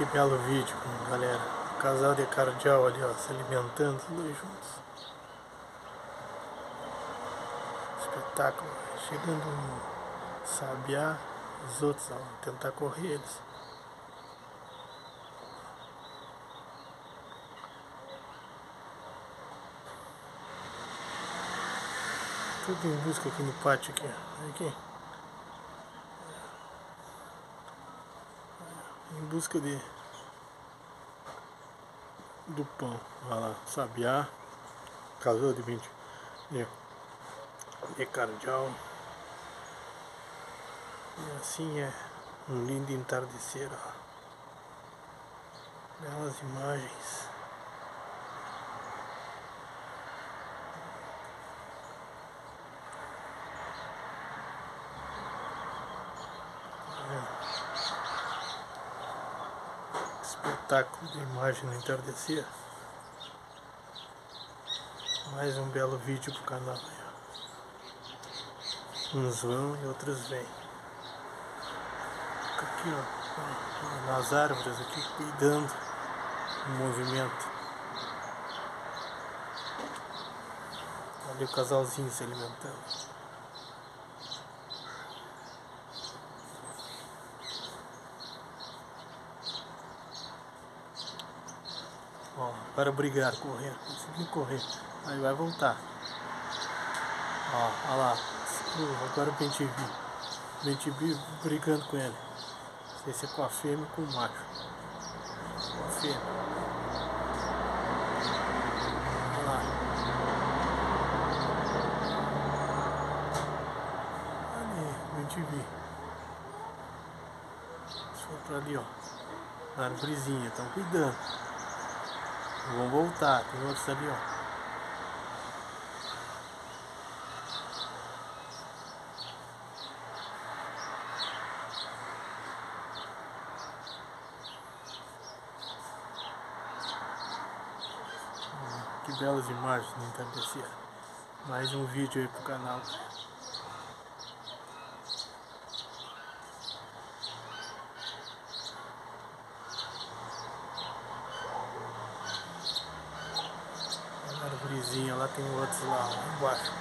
Que belo vídeo, galera. O casal de cardeal ali, ó, se alimentando, os dois juntos. Espetáculo. Chegando um sabiá, os outros vão tentar correr eles. Tudo em busca aqui no pátio aqui, aqui. Em busca do pão. Olha lá, sabiá, casal de 20 de cardeal. E assim é um lindo entardecer, ó. Belas imagens. Espetáculo de imagem no entardecer. Mais um belo vídeo pro canal. Uns vão e outros vêm. Fica aqui, ó, nas árvores aqui, cuidando do movimento. Ali o casalzinho se alimentando. Ó, para brigar, correr, conseguir correr. Aí vai voltar. Ó, olha lá. Agora o Bentibi. Bentibi brigando com ele. Não sei se é com a fêmea ou com o macho. Com a fêmea. Olha lá. Ali, Bentibi. Se for pra ali, ó. Na arvorezinha, estão cuidando. Vão voltar, tem outros ali, ó. Que belas imagens no entardecer. Mais um vídeo aí pro canal. Na arvorezinha lá tem outros lá embaixo.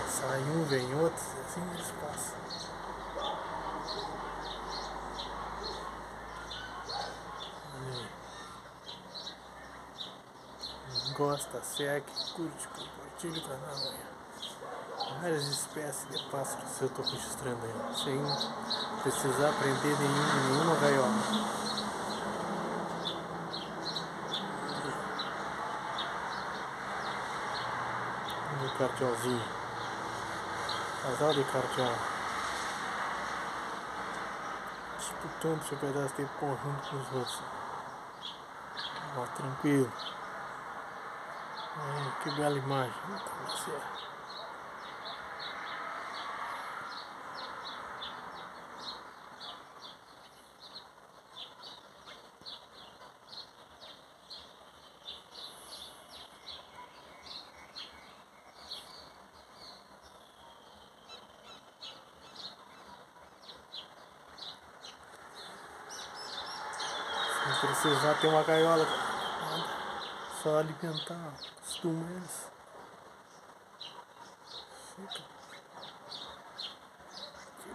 Sai um, vem outro, assim eles passam. Gosta, segue, curte, compartilha o canal aí. Várias espécies de pássaros eu tô registrando aí, sem precisar prender nenhuma gaiola. Um cardealzinho. Casal de cardeal. Disputando seu pedaço de pão junto com os outros. Ó, tranquilo. Que bela imagem. Se precisar ter uma gaiola, só alimentar, acostuma eles.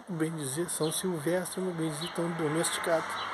Bem dizer, são silvestres, mas bem dizer, tão domesticados.